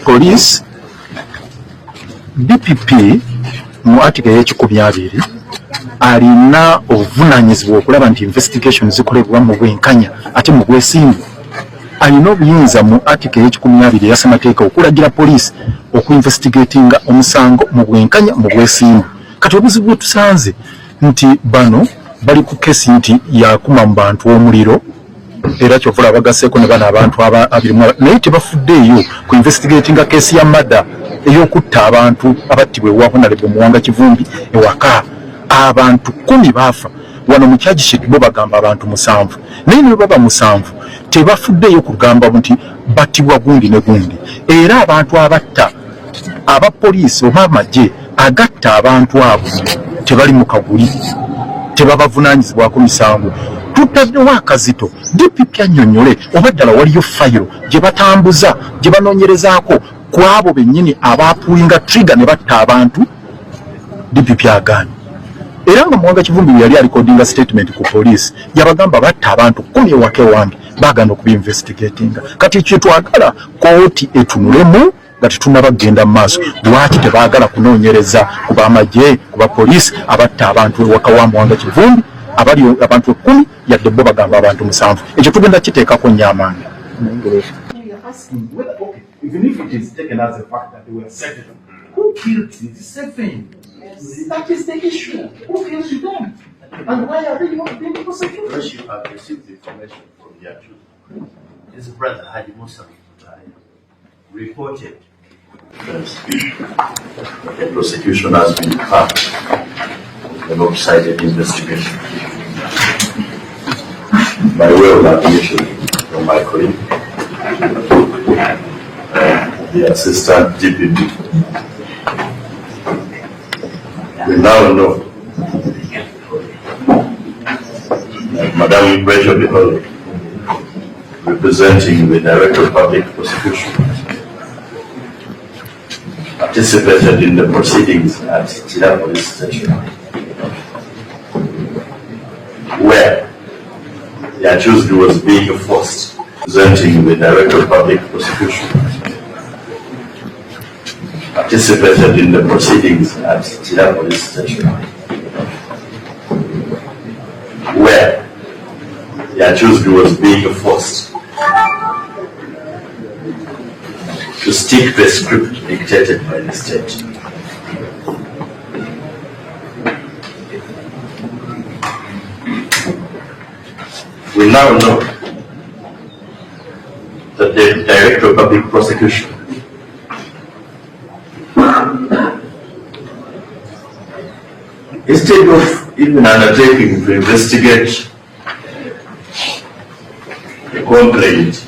police DPP mu article y'ekikumi alina obuvunanyizibwa okulaba nti investigation zikolebwa mu bwenkanya ate mu bwesimbu. Alina obuyinza mu article y'ekikumi ya ssemateeka okulagira police okuinvestigatinga omusango mu bwenkanya mu bwesimbu. Kati obuzibu bwe tusanze nti bano bali ku kesi nti yakuma mu bantu omuliro era kyovula bagaseeko ne bano abantu abiri naye tebafuddeeyo ku investigatinga kesi ya mada ey'okutta abantu abattibwa ewa Honorable Muwanga Kivumbi ewaka. Abantu 10 baafa wano mu charge bo bagamba abantu 7 naye ne baba 7 tebafuddeeyo kugamba nti battibwa gundi ne gundi. Era abantu abatta aba poliisi oba amagye agatta abantu abo tebali mu kaguli, tebabavunanyizibwako misango. Tutaddewo akazito DPP annyonnyole oba ddala waliyo fayiro gye batambuza gye banoonyerezaako ku abo bennyini abaapulinga trigger ne batta abantu. DPP agaanye. Era nga Muwanga Kivumbi yali alikodinga statement ku police yabagamba batta abantu 10 ewaka ewange bagenda okubi-investigatinga. Kati ekyo twagala kooti etunulemu nga tetunnabagenda mu maaso. Lwaki tebaagala kunoonyereza ku b'amagye ku bapoliisi abatta abantu ewaka wa Muwanga Kivumbi abali abantu 10 yadde bo bagamba abantu 7. Ekyo tugenda kiteekako nnyo amaanyi. Even if it is taken as a fact that they were 7, who killed these 7? Yes. That is the issue. Who killed them? And why are they not being prosecuted? Because you have received the information from the accused. His brother, Haji Musa, reported that the prosecution has been part of the lopsided investigation. By way of affirmation from my colleague, the assistant DPP. We now know that Madam Impression Biholo, representing the Director of Public Prosecution, participated in the proceedings at Chila Police Station, where the accused was being forced, representing the Director of Public Prosecution, participated in the proceedings at Chila Police Station, where the accused was being forced to stick to a script dictated by the state. We now know that the Director of Public Prosecution instead of even undertaking to investigate a complaint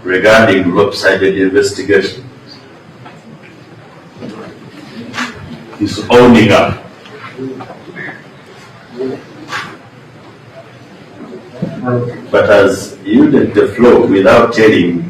regarding lopsided investigation, is owning up but has yielded the floor without telling